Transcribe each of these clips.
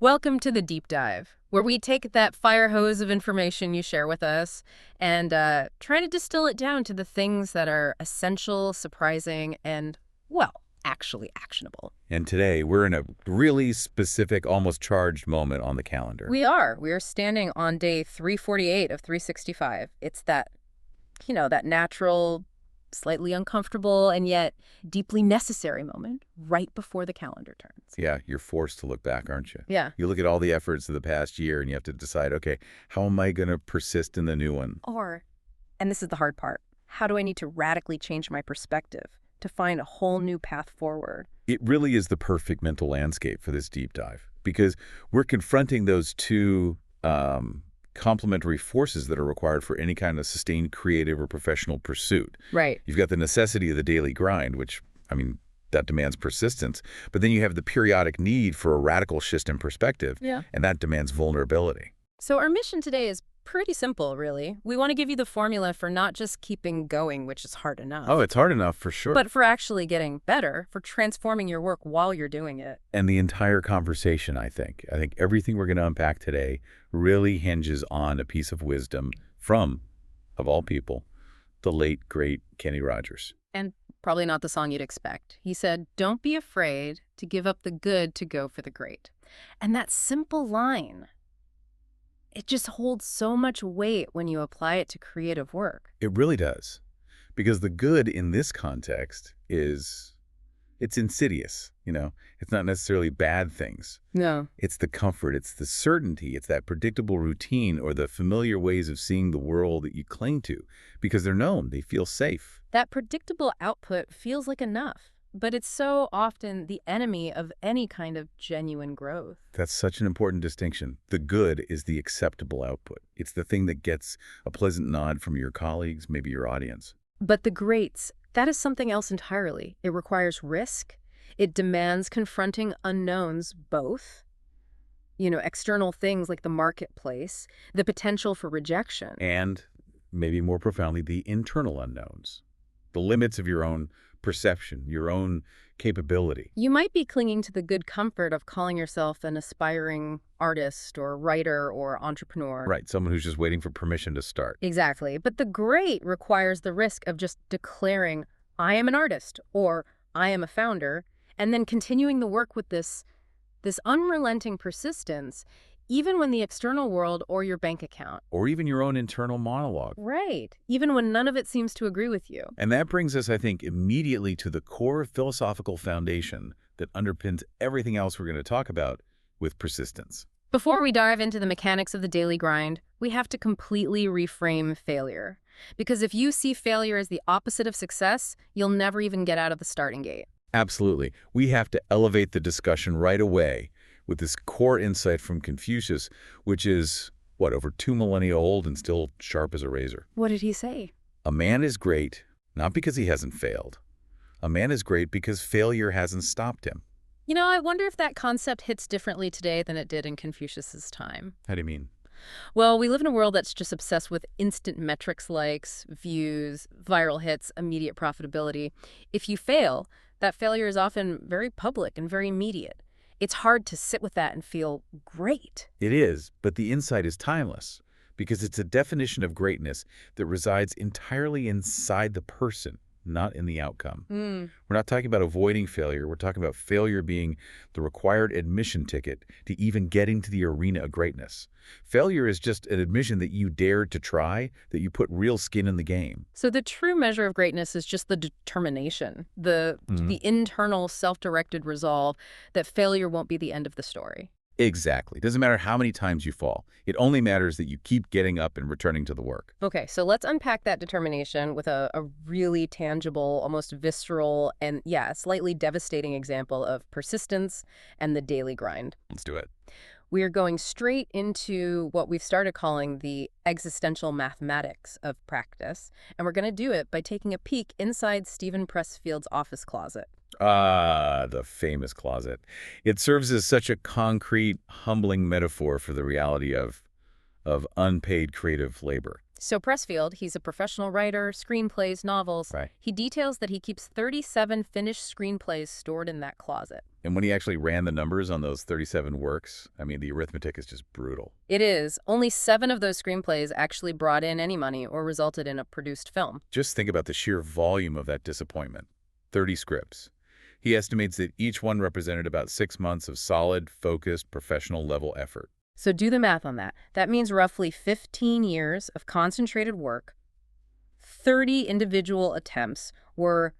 Welcome to the Deep Dive, where we take that fire hose of information you share with us and try to distill it down to the things that are essential, surprising, and, well, actually actionable. And today, we're in a really specific, almost charged moment on the calendar. We are. We are standing on day 348 of 365. It's that natural, slightly uncomfortable, and yet deeply necessary moment right before the calendar turns. Yeah, you're forced to look back, aren't you? Yeah. You look at all the efforts of the past year, and you have to decide, okay, how am I going to persist in the new one? And this is the hard part, how do I need to radically change my perspective to find a whole new path forward? It really is the perfect mental landscape for this deep dive, because we're confronting those two complementary forces that are required for any kind of sustained creative or professional pursuit. Right. You've got the necessity of the daily grind, which, that demands persistence. But then you have the periodic need for a radical shift in perspective, and that demands vulnerability. So our mission today is pretty simple, really. We want to give you the formula for not just keeping going, which is hard enough. Oh, it's hard enough for sure. But for actually getting better, for transforming your work while you're doing it. And the entire conversation, I think everything we're going to unpack today really hinges on a piece of wisdom from, of all people, the late, great Kenny Rogers. And probably not the song you'd expect. He said, "Don't be afraid to give up the good to go for the great." And that simple line, it just holds so much weight when you apply it to creative work. It really does. Because the good in this context it's insidious, It's not necessarily bad things. No. It's the comfort, it's the certainty, it's that predictable routine or the familiar ways of seeing the world that you cling to. Because they're known, they feel safe. That predictable output feels like enough, but it's so often the enemy of any kind of genuine growth. That's such an important distinction. The good is the acceptable output. It's the thing that gets a pleasant nod from your colleagues, maybe your audience. But the greats, that is something else entirely. It requires risk. It demands confronting unknowns, both, external things like the marketplace, the potential for rejection. And maybe more profoundly, the internal unknowns, the limits of your own perception, your own capability. You might be clinging to the good comfort of calling yourself an aspiring artist or writer or entrepreneur. Right, someone who's just waiting for permission to start. Exactly. But the great requires the risk of just declaring, "I am an artist," or "I am a founder," and then continuing the work with this unrelenting persistence, even when the external world or your bank account. Or even your own internal monologue. Right. Even when none of it seems to agree with you. And that brings us, I think, immediately to the core philosophical foundation that underpins everything else we're going to talk about with persistence. Before we dive into the mechanics of the daily grind, we have to completely reframe failure. Because if you see failure as the opposite of success, you'll never even get out of the starting gate. Absolutely. We have to elevate the discussion right away with this core insight from Confucius, which is, over 2 millennia old and still sharp as a razor. What did he say? A man is great, not because he hasn't failed. A man is great because failure hasn't stopped him. I wonder if that concept hits differently today than it did in Confucius's time. How do you mean? Well, we live in a world that's just obsessed with instant metrics, likes, views, viral hits, immediate profitability. If you fail, that failure is often very public and very immediate. It's hard to sit with that and feel great. It is, but the insight is timeless because it's a definition of greatness that resides entirely inside the person, not in the outcome. We're not talking about avoiding failure. We're talking about failure being the required admission ticket to even getting to the arena of greatness. Failure is just an admission that you dared to try, that you put real skin in the game. So the true measure of greatness is just the determination, the internal self-directed resolve that failure won't be the end of the story. Exactly. It doesn't matter how many times you fall. It only matters that you keep getting up and returning to the work. Okay, so let's unpack that determination with a really tangible, almost visceral, and slightly devastating example of persistence and the daily grind. Let's do it. We are going straight into what we've started calling the existential mathematics of practice, and we're going to do it by taking a peek inside Stephen Pressfield's office closet. The famous closet. It serves as such a concrete, humbling metaphor for the reality of unpaid creative labor. So Pressfield, he's a professional writer, screenplays, novels. Right. He details that he keeps 37 finished screenplays stored in that closet. And when he actually ran the numbers on those 37 works, I mean, the arithmetic is just brutal. It is. Only 7 of those screenplays actually brought in any money or resulted in a produced film. Just think about the sheer volume of that disappointment. 30 scripts. He estimates that each one represented about 6 months of solid, focused, professional-level effort. So do the math on that. That means roughly 15 years of concentrated work. 30 individual attempts were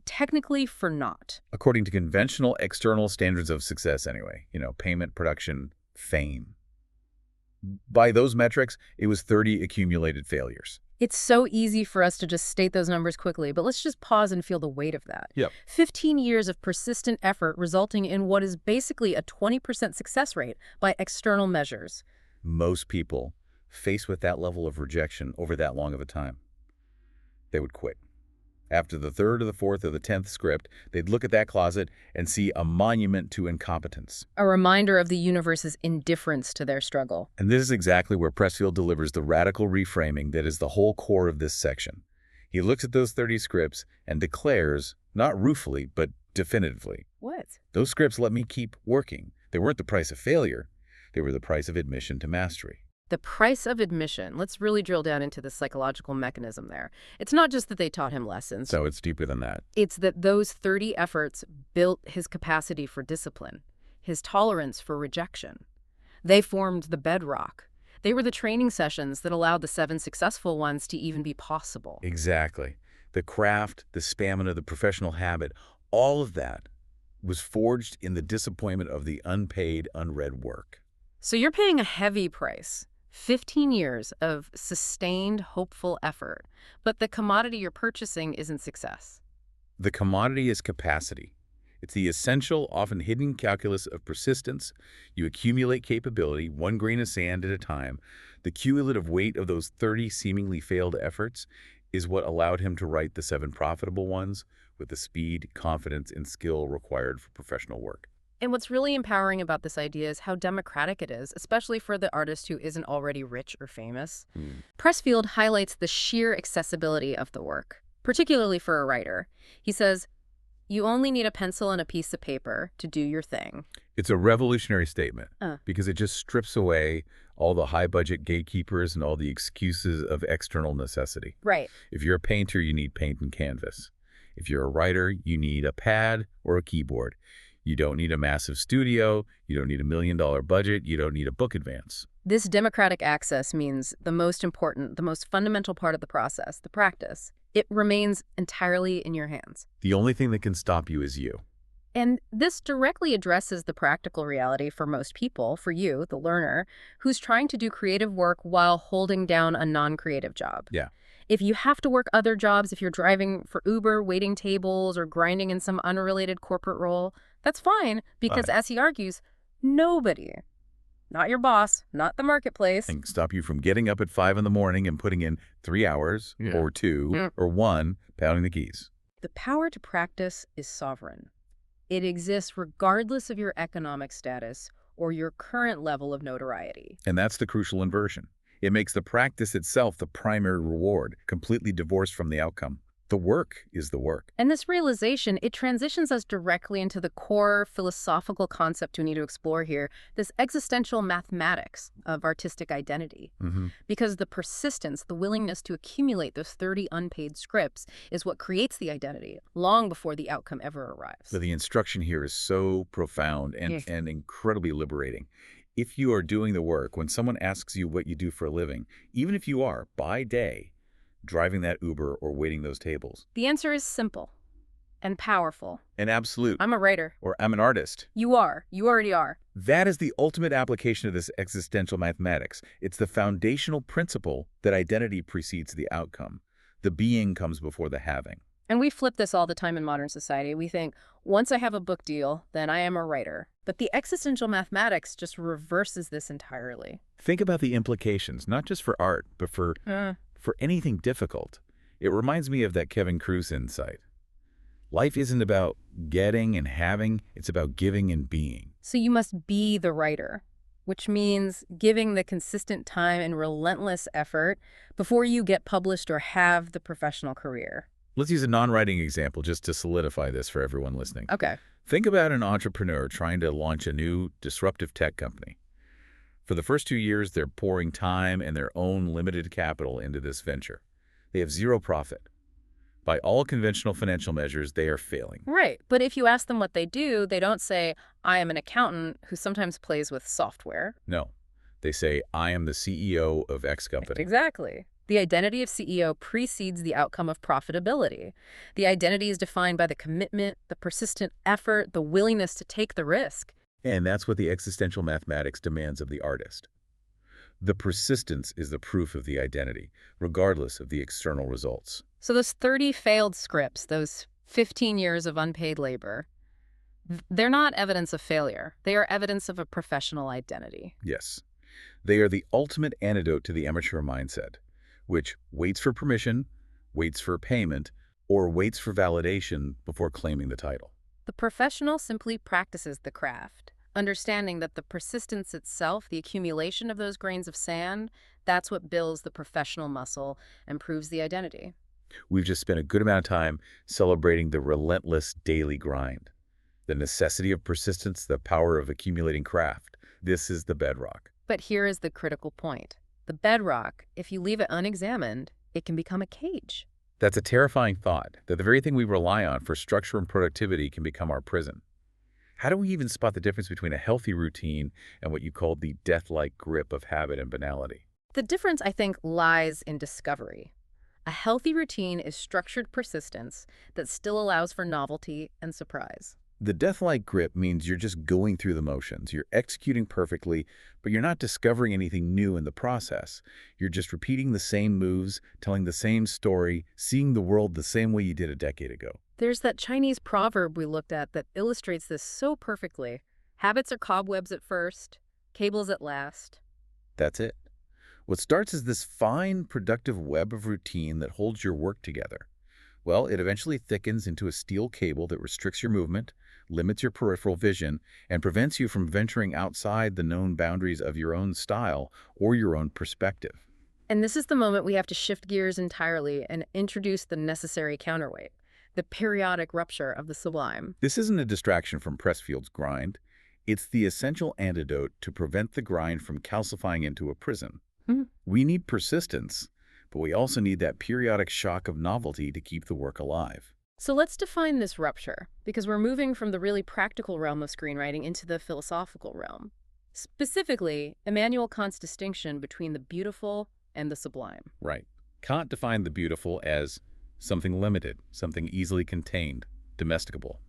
technically for naught. According to conventional external standards of success anyway, payment, production, fame. By those metrics, it was 30 accumulated failures. It's so easy for us to just state those numbers quickly, but let's just pause and feel the weight of that. Yep. 15 years of persistent effort resulting in what is basically a 20% success rate by external measures. Most people, faced with that level of rejection over that long of a time, they would quit. After the 3rd or the 4th or the 10th script, they'd look at that closet and see a monument to incompetence. A reminder of the universe's indifference to their struggle. And this is exactly where Pressfield delivers the radical reframing that is the whole core of this section. He looks at those 30 scripts and declares, not ruefully, but definitively, What? those scripts let me keep working. They weren't the price of failure. They were the price of admission to mastery. The price of admission. Let's really drill down into the psychological mechanism there. It's not just that they taught him lessons. So it's deeper than that. It's that those 30 efforts built his capacity for discipline, his tolerance for rejection. They formed the bedrock. They were the training sessions that allowed the 7 successful ones to even be possible. Exactly. The craft, the stamina, the professional habit, all of that was forged in the disappointment of the unpaid, unread work. So you're paying a heavy price. 15 years of sustained, hopeful effort. But the commodity you're purchasing isn't success. The commodity is capacity. It's the essential, often hidden calculus of persistence. You accumulate capability, one grain of sand at a time. The cumulative weight of those 30 seemingly failed efforts is what allowed him to write the 7 profitable ones with the speed, confidence, and skill required for professional work. And what's really empowering about this idea is how democratic it is, especially for the artist who isn't already rich or famous. Pressfield highlights the sheer accessibility of the work, particularly for a writer. He says, you only need a pencil and a piece of paper to do your thing. It's a revolutionary statement because it just strips away all the high-budget gatekeepers and all the excuses of external necessity. Right. If you're a painter, you need paint and canvas. If you're a writer, you need a pad or a keyboard. You don't need a massive studio. You don't need $1 million budget. You don't need a book advance. This democratic access means the most important, the most fundamental part of the process, the practice. It remains entirely in your hands. The only thing that can stop you is you. And this directly addresses the practical reality for most people, for you, the learner, who's trying to do creative work while holding down a non-creative job. Yeah. If you have to work other jobs, if you're driving for Uber, waiting tables, or grinding in some unrelated corporate role, that's fine because, as he argues, nobody, not your boss, not the marketplace, And stop you from getting up at 5 in the morning and putting in 3 hours or 2 or 1 pounding the keys. The power to practice is sovereign. It exists regardless of your economic status or your current level of notoriety. And that's the crucial inversion. It makes the practice itself the primary reward, completely divorced from the outcome. The work is the work. And this realization, it transitions us directly into the core philosophical concept we need to explore here, this existential mathematics of artistic identity. Because the persistence, the willingness to accumulate those 30 unpaid scripts is what creates the identity long before the outcome ever arrives. So the instruction here is so profound and incredibly liberating. If you are doing the work, when someone asks you what you do for a living, even if you are, by day, driving that Uber or waiting those tables. The answer is simple and powerful. An absolute. I'm a writer. Or I'm an artist. You are. You already are. That is the ultimate application of this existential mathematics. It's the foundational principle that identity precedes the outcome. The being comes before the having. And we flip this all the time in modern society. We think, once I have a book deal, then I am a writer. But the existential mathematics just reverses this entirely. Think about the implications, not just for art, but for anything difficult. It reminds me of that Kevin Kruse insight. Life isn't about getting and having, it's about giving and being. So you must be the writer, which means giving the consistent time and relentless effort before you get published or have the professional career. Let's use a non-writing example just to solidify this for everyone listening. Okay. Think about an entrepreneur trying to launch a new disruptive tech company. For the first 2 years, they're pouring time and their own limited capital into this venture. They have zero profit. By all conventional financial measures, they are failing. Right. But if you ask them what they do, they don't say, I am an accountant who sometimes plays with software. No. They say, I am the CEO of X company. Exactly. The identity of CEO precedes the outcome of profitability. The identity is defined by the commitment, the persistent effort, the willingness to take the risk. And that's what the existential mathematics demands of the artist. The persistence is the proof of the identity, regardless of the external results. So those 30 failed scripts, those 15 years of unpaid labor, they're not evidence of failure. They are evidence of a professional identity. Yes. They are the ultimate antidote to the amateur mindset, which waits for permission, waits for payment, or waits for validation before claiming the title. The professional simply practices the craft, understanding that the persistence itself, the accumulation of those grains of sand, that's what builds the professional muscle and proves the identity. We've just spent a good amount of time celebrating the relentless daily grind, the necessity of persistence, the power of accumulating craft. This is the bedrock. But here is the critical point. The bedrock, if you leave it unexamined, it can become a cage. That's a terrifying thought, that the very thing we rely on for structure and productivity can become our prison. How do we even spot the difference between a healthy routine and what you call the death-like grip of habit and banality? The difference, I think, lies in discovery. A healthy routine is structured persistence that still allows for novelty and surprise. The death-like grip means you're just going through the motions. You're executing perfectly, but you're not discovering anything new in the process. You're just repeating the same moves, telling the same story, seeing the world the same way you did a decade ago. There's that Chinese proverb we looked at that illustrates this so perfectly. Habits are cobwebs at first, cables at last. That's it. What starts as this fine, productive web of routine that holds your work together. Well, it eventually thickens into a steel cable that restricts your movement, limits your peripheral vision, and prevents you from venturing outside the known boundaries of your own style or your own perspective. And this is the moment we have to shift gears entirely and introduce the necessary counterweight, the periodic rupture of the sublime. This isn't a distraction from Pressfield's grind. It's the essential antidote to prevent the grind from calcifying into a prison. We need persistence, but we also need that periodic shock of novelty to keep the work alive. So let's define this rupture, because we're moving from the really practical realm of screenwriting into the philosophical realm. Specifically, Immanuel Kant's distinction between the beautiful and the sublime. Right. Kant defined the beautiful as something limited, something easily contained, domesticable,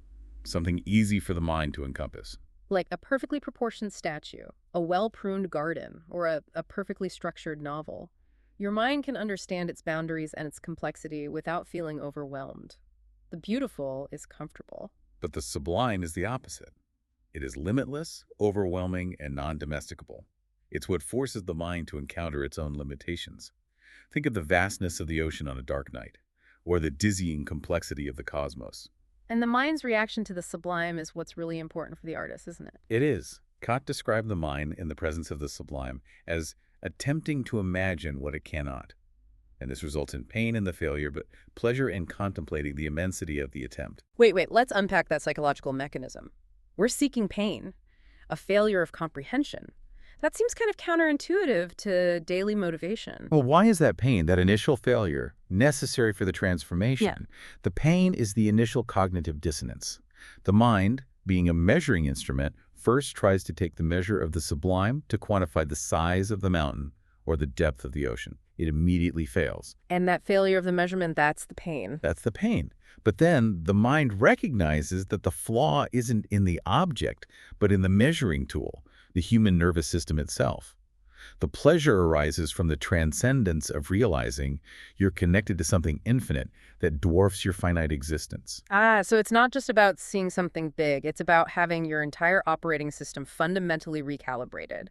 something easy for the mind to encompass. Like a perfectly proportioned statue, a well-pruned garden, or a perfectly structured novel. Your mind can understand its boundaries and its complexity without feeling overwhelmed. The beautiful is comfortable. But the sublime is the opposite. It is limitless, overwhelming, and non-domesticable. It's what forces the mind to encounter its own limitations. Think of the vastness of the ocean on a dark night, or the dizzying complexity of the cosmos. And the mind's reaction to the sublime is what's really important for the artist, isn't it? It is. Kant described the mind in the presence of the sublime as attempting to imagine what it cannot. And this results in pain in the failure, but pleasure in contemplating the immensity of the attempt. Wait, let's unpack that psychological mechanism. We're seeking pain, a failure of comprehension. That seems kind of counterintuitive to daily motivation. Well, why is that pain, that initial failure, necessary for the transformation? Yeah. The pain is the initial cognitive dissonance. The mind, being a measuring instrument, first tries to take the measure of the sublime to quantify the size of the mountain or the depth of the ocean. It immediately fails. And that failure of the measurement, that's the pain. That's the pain. But then the mind recognizes that the flaw isn't in the object, but in the measuring tool, the human nervous system itself. The pleasure arises from the transcendence of realizing you're connected to something infinite that dwarfs your finite existence. So it's not just about seeing something big. It's about having your entire operating system fundamentally recalibrated.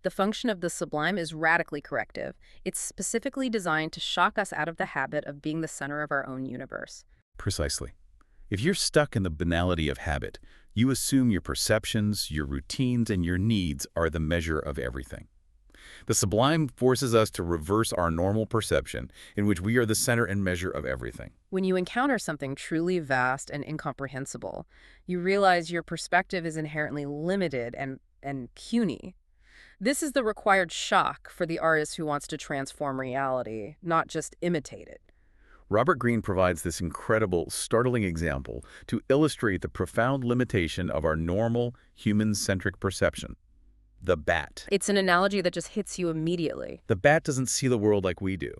The function of the sublime is radically corrective. It's specifically designed to shock us out of the habit of being the center of our own universe. Precisely. If you're stuck in the banality of habit, you assume your perceptions, your routines, and your needs are the measure of everything. The sublime forces us to reverse our normal perception, in which we are the center and measure of everything. When you encounter something truly vast and incomprehensible, you realize your perspective is inherently limited and puny. This is the required shock for the artist who wants to transform reality, not just imitate it. Robert Greene provides this incredible, startling example to illustrate the profound limitation of our normal, human-centric perception. The bat. It's an analogy that just hits you immediately. The bat doesn't see the world like we do.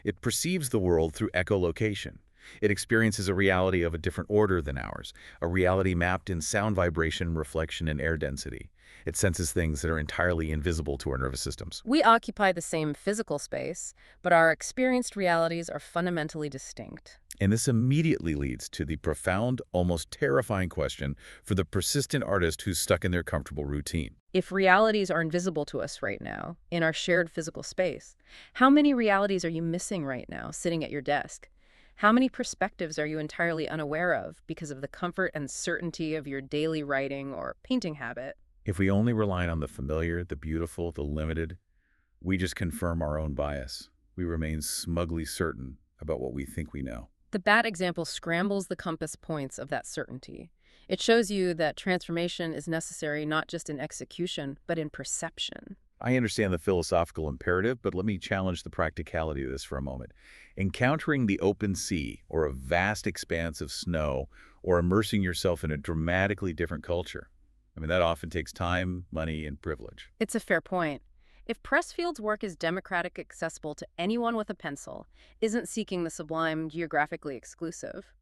It perceives the world through echolocation. It experiences a reality of a different order than ours, a reality mapped in sound vibration, reflection, and air density. It senses things that are entirely invisible to our nervous systems. We occupy the same physical space, but our experienced realities are fundamentally distinct. And this immediately leads to the profound, almost terrifying question for the persistent artist who's stuck in their comfortable routine. If realities are invisible to us right now, in our shared physical space, how many realities are you missing right now, sitting at your desk? How many perspectives are you entirely unaware of because of the comfort and certainty of your daily writing or painting habit? If we only rely on the familiar, the beautiful, the limited, we just confirm our own bias. We remain smugly certain about what we think we know. The bat example scrambles the compass points of that certainty. It shows you that transformation is necessary not just in execution, but in perception. I understand the philosophical imperative, but let me challenge the practicality of this for a moment. Encountering the open sea, or a vast expanse of snow, or immersing yourself in a dramatically different culture, that often takes time, money, and privilege. It's a fair point. If Pressfield's work is democratic accessible to anyone with a pencil, isn't seeking the sublime geographically exclusive?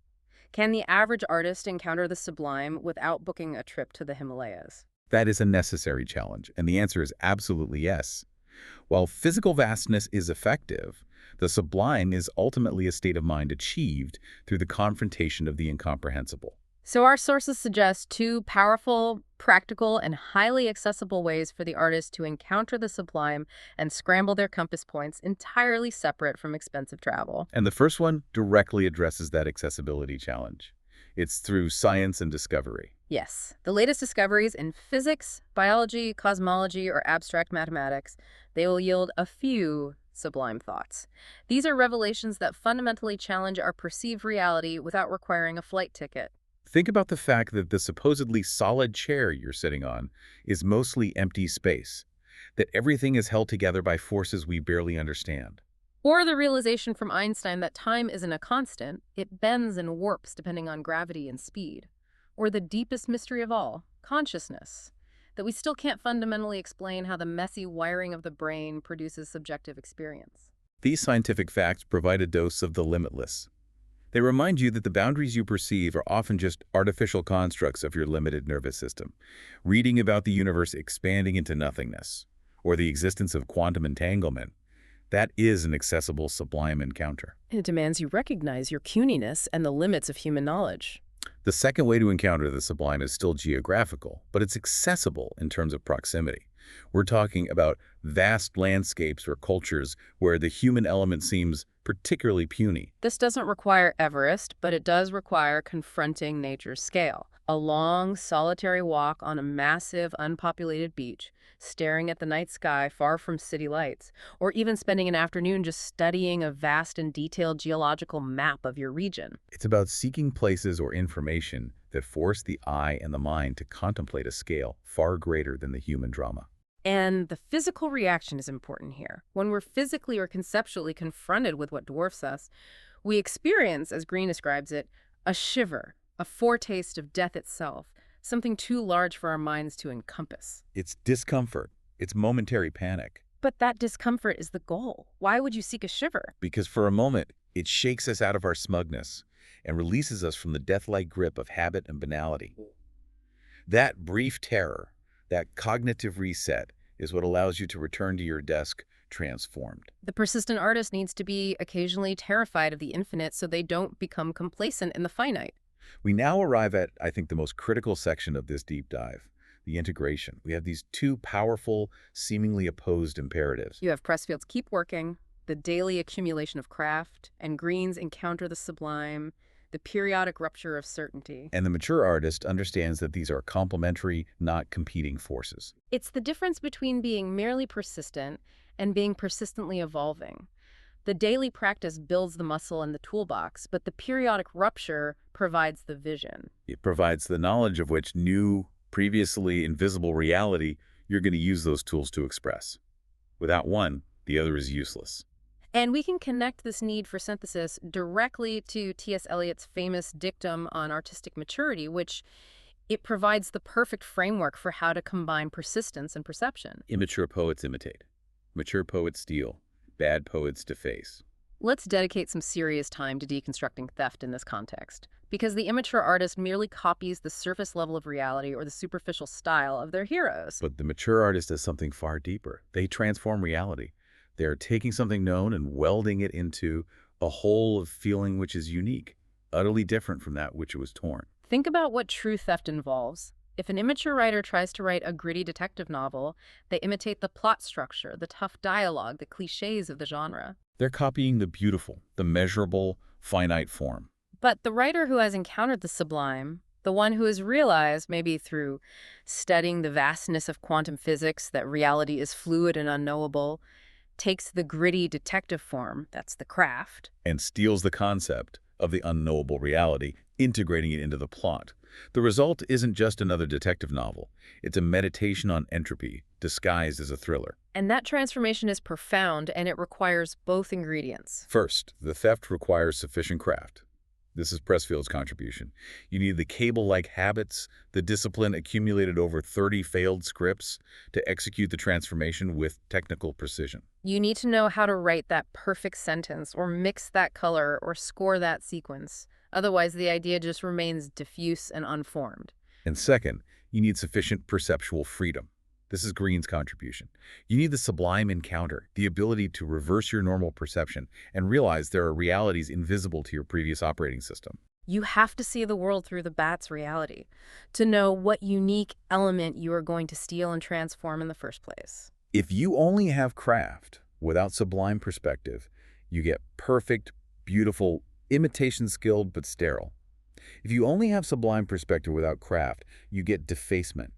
Can the average artist encounter the sublime without booking a trip to the Himalayas? That is a necessary challenge, and the answer is absolutely yes. While physical vastness is effective, the sublime is ultimately a state of mind achieved through the confrontation of the incomprehensible. So our sources suggest two powerful, practical, and highly accessible ways for the artist to encounter the sublime and scramble their compass points entirely separate from expensive travel. And the first one directly addresses that accessibility challenge. It's through science and discovery. Yes, the latest discoveries in physics, biology, cosmology, or abstract mathematics, they will yield a few sublime thoughts. These are revelations that fundamentally challenge our perceived reality without requiring a flight ticket. Think about the fact that the supposedly solid chair you're sitting on is mostly empty space, that everything is held together by forces we barely understand. Or the realization from Einstein that time isn't a constant, it bends and warps depending on gravity and speed. Or the deepest mystery of all, consciousness, that we still can't fundamentally explain how the messy wiring of the brain produces subjective experience. These scientific facts provide a dose of the limitless. They remind you that the boundaries you perceive are often just artificial constructs of your limited nervous system. Reading about the universe expanding into nothingness, or the existence of quantum entanglement, that is an accessible, sublime encounter. It demands you recognize your puniness and the limits of human knowledge. The second way to encounter the sublime is still geographical, but it's accessible in terms of proximity. We're talking about vast landscapes or cultures where the human element seems particularly puny. This doesn't require Everest, but it does require confronting nature's scale. A long, solitary walk on a massive, unpopulated beach, staring at the night sky far from city lights, or even spending an afternoon just studying a vast and detailed geological map of your region. It's about seeking places or information that force the eye and the mind to contemplate a scale far greater than the human drama. And the physical reaction is important here. When we're physically or conceptually confronted with what dwarfs us, we experience, as Greene describes it, a shiver, a foretaste of death itself, something too large for our minds to encompass. It's discomfort. It's momentary panic. But that discomfort is the goal. Why would you seek a shiver? Because for a moment, it shakes us out of our smugness and releases us from the death-like grip of habit and banality. That brief terror, that cognitive reset, is what allows you to return to your desk transformed. The persistent artist needs to be occasionally terrified of the infinite so they don't become complacent in the finite. We now arrive at, I think, the most critical section of this deep dive, the integration. We have these two powerful, seemingly opposed imperatives. You have Pressfield's keep working, the daily accumulation of craft, and Greene's encounter the sublime, the periodic rupture of certainty. And the mature artist understands that these are complementary, not competing forces. It's the difference between being merely persistent and being persistently evolving. The daily practice builds the muscle and the toolbox, but the periodic rupture provides the vision. It provides the knowledge of which new, previously invisible reality you're going to use those tools to express. Without one, the other is useless. And we can connect this need for synthesis directly to T.S. Eliot's famous dictum on artistic maturity, which it provides the perfect framework for how to combine persistence and perception. Immature poets imitate. Mature poets steal. Bad poets deface. Let's dedicate some serious time to deconstructing theft in this context, because the immature artist merely copies the surface level of reality or the superficial style of their heroes. But the mature artist does something far deeper. They transform reality. They are taking something known and welding it into a whole of feeling which is unique, utterly different from that which was torn. Think about what true theft involves. If an immature writer tries to write a gritty detective novel, they imitate the plot structure, the tough dialogue, the cliches of the genre. They're copying the beautiful, the measurable, finite form. But the writer who has encountered the sublime, the one who has realized, maybe through studying the vastness of quantum physics, that reality is fluid and unknowable, takes the gritty detective form, that's the craft, And steals the concept of the unknowable reality, integrating it into the plot. The result isn't just another detective novel. It's a meditation on entropy, disguised as a thriller. and that transformation is profound, and it requires both ingredients. First, the theft requires sufficient craft. This is Pressfield's contribution. You need the cable-like habits, the discipline accumulated over 30 failed scripts to execute the transformation with technical precision. You need to know how to write that perfect sentence, or mix that color, or score that sequence. Otherwise, the idea just remains diffuse and unformed. And second, you need sufficient perceptual freedom. This is Green's contribution. You need the sublime encounter, the ability to reverse your normal perception and realize there are realities invisible to your previous operating system. You have to see the world through the bat's reality to know what unique element you are going to steal and transform in the first place. If you only have craft without sublime perspective, you get perfect, beautiful, imitation-skilled but sterile. If you only have sublime perspective without craft, you get defacement.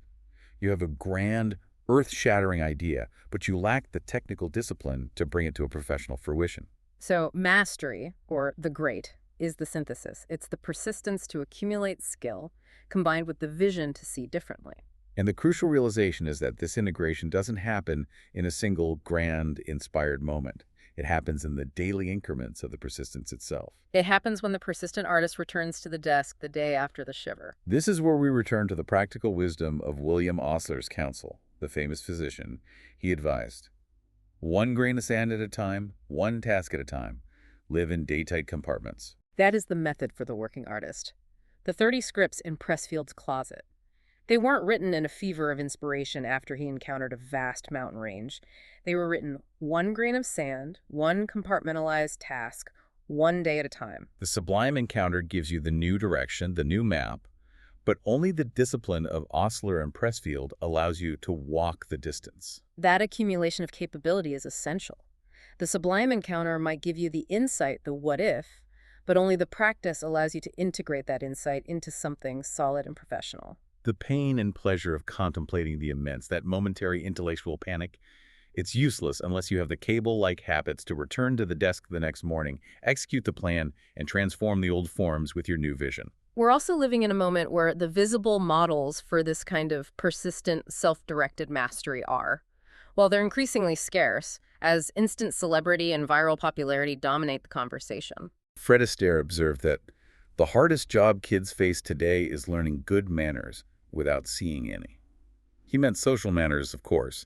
You have a grand, earth-shattering idea, but you lack the technical discipline to bring it to a professional fruition. So mastery, or the great, is the synthesis. It's the persistence to accumulate skill combined with the vision to see differently. And the crucial realization is that this integration doesn't happen in a single, grand, inspired moment. It happens in the daily increments of the persistence itself. It happens when the persistent artist returns to the desk the day after the shiver. This is where we return to the practical wisdom of William Osler's counsel, the famous physician. He advised, one grain of sand at a time, one task at a time. Live in day-tight compartments. That is the method for the working artist. The 30 scripts in Pressfield's closet. They weren't written in a fever of inspiration after he encountered a vast mountain range. They were written one grain of sand, one compartmentalized task, one day at a time. The sublime encounter gives you the new direction, the new map, but only the discipline of Osler and Pressfield allows you to walk the distance. That accumulation of capability is essential. The sublime encounter might give you the insight, the what if, but only the practice allows you to integrate that insight into something solid and professional. The pain and pleasure of contemplating the immense, that momentary intellectual panic, it's useless unless you have the cable-like habits to return to the desk the next morning, execute the plan, and transform the old forms with your new vision. We're also living in a moment where the visible models for this kind of persistent, self-directed mastery are, while they're increasingly scarce, as instant celebrity and viral popularity dominate the conversation. Fred Astaire observed that the hardest job kids face today is learning good manners without seeing any. He meant social manners, of course,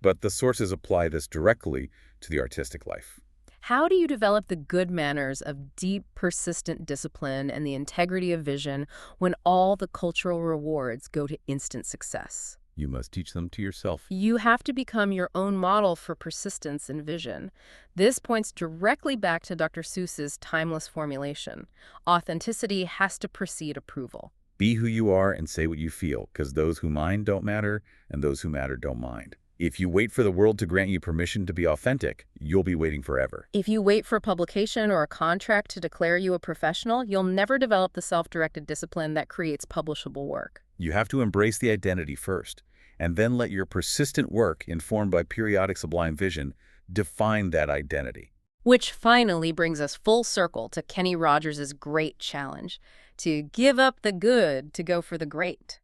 but the sources apply this directly to the artistic life. How do you develop the good manners of deep, persistent discipline and the integrity of vision when all the cultural rewards go to instant success? You must teach them to yourself. You have to become your own model for persistence and vision. This points directly back to Dr. Seuss's timeless formulation. Authenticity has to precede approval. Be who you are and say what you feel, because those who mind don't matter, and those who matter don't mind. If you wait for the world to grant you permission to be authentic, you'll be waiting forever. If you wait for a publication or a contract to declare you a professional, you'll never develop the self-directed discipline that creates publishable work. You have to embrace the identity first, and then let your persistent work, informed by periodic sublime vision, define that identity. Which finally brings us full circle to Kenny Rogers's great challenge, to give up the good to go for the great.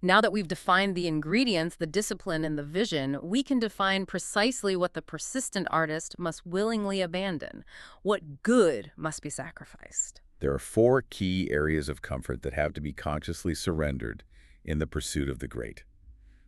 Now that we've defined the ingredients, the discipline, and the vision, we can define precisely what the persistent artist must willingly abandon, what good must be sacrificed. There are 4 key areas of comfort that have to be consciously surrendered in the pursuit of the great.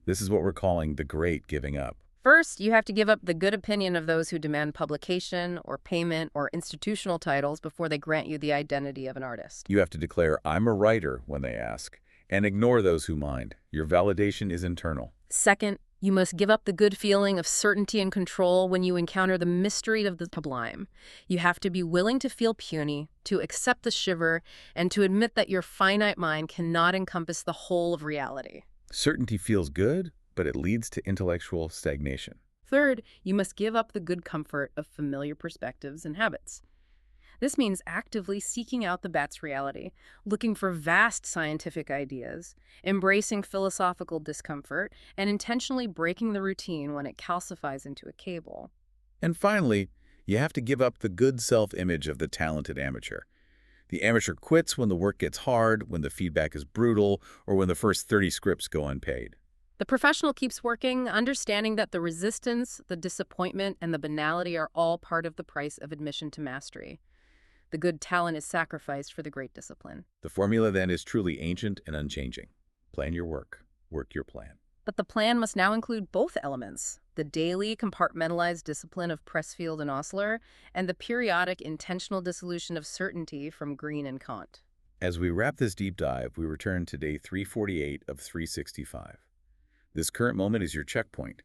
This is what we're calling the great giving up. First, you have to give up the good opinion of those who demand publication or payment or institutional titles before they grant you the identity of an artist. You have to declare, "I'm a writer," when they ask, and ignore those who mind. Your validation is internal. Second, you must give up the good feeling of certainty and control when you encounter the mystery of the sublime. You have to be willing to feel puny, to accept the shiver, and to admit that your finite mind cannot encompass the whole of reality. Certainty feels good, but it leads to intellectual stagnation. Third, you must give up the good comfort of familiar perspectives and habits. This means actively seeking out the bat's reality, looking for vast scientific ideas, embracing philosophical discomfort, and intentionally breaking the routine when it calcifies into a cable. And finally, you have to give up the good self-image of the talented amateur. The amateur quits when the work gets hard, when the feedback is brutal, or when the first 30 scripts go unpaid. The professional keeps working, understanding that the resistance, the disappointment, and the banality are all part of the price of admission to mastery. The good talent is sacrificed for the great discipline. The formula then is truly ancient and unchanging. Plan your work your plan. But the plan must now include both elements, the daily compartmentalized discipline of Pressfield and Osler, and the periodic intentional dissolution of certainty from Green and Kant. As we wrap this deep dive, we return to day 348 of 365. This current moment is your checkpoint.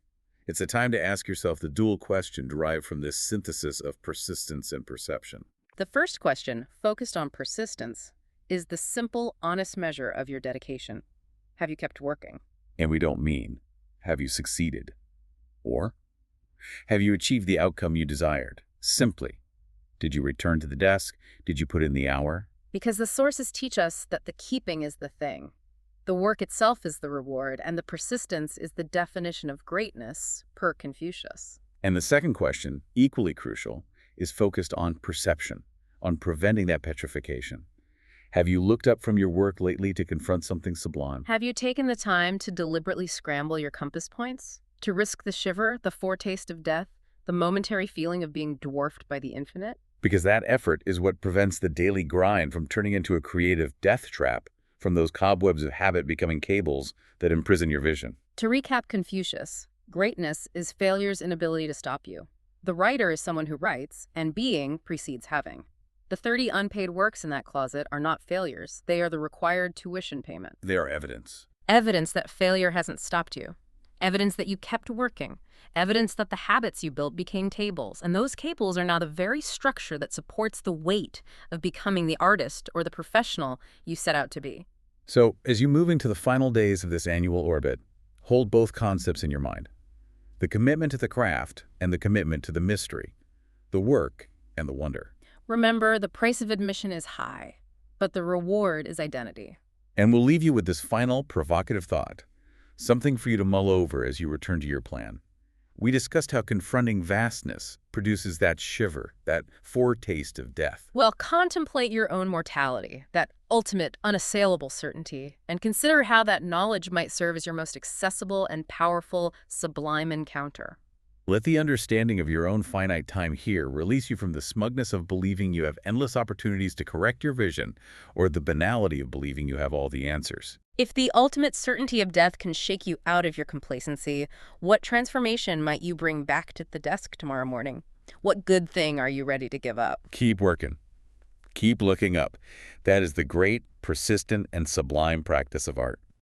It's a time to ask yourself the dual question derived from this synthesis of persistence and perception. The first question, focused on persistence, is the simple, honest measure of your dedication. Have you kept working? And we don't mean, have you succeeded? Or, have you achieved the outcome you desired? Simply, did you return to the desk? Did you put in the hour? Because the sources teach us that the keeping is the thing. The work itself is the reward, and the persistence is the definition of greatness, per Confucius. And the second question, equally crucial, is focused on perception, on preventing that petrification. Have you looked up from your work lately to confront something sublime? Have you taken the time to deliberately scramble your compass points? To risk the shiver, the foretaste of death, the momentary feeling of being dwarfed by the infinite? Because that effort is what prevents the daily grind from turning into a creative death trap, from those cobwebs of habit becoming cables that imprison your vision. To recap Confucius, greatness is failure's inability to stop you. The writer is someone who writes, and being precedes having. The 30 unpaid works in that closet are not failures. They are the required tuition payment. They are evidence. Evidence that failure hasn't stopped you. Evidence that you kept working. Evidence that the habits you built became cables. And those cables are now the very structure that supports the weight of becoming the artist or the professional you set out to be. So, as you move into the final days of this annual orbit, hold both concepts in your mind. The commitment to the craft and the commitment to the mystery, the work and the wonder. Remember, the price of admission is high, but the reward is identity. And we'll leave you with this final provocative thought, something for you to mull over as you return to your plan. We discussed how confronting vastness produces that shiver, that foretaste of death. Well, contemplate your own mortality, that ultimate, unassailable certainty, and consider how that knowledge might serve as your most accessible and powerful, sublime encounter. Let the understanding of your own finite time here release you from the smugness of believing you have endless opportunities to correct your vision, or the banality of believing you have all the answers. If the ultimate certainty of death can shake you out of your complacency, what transformation might you bring back to the desk tomorrow morning? What good thing are you ready to give up? Keep working. Keep looking up. That is the great, persistent, and sublime practice of art.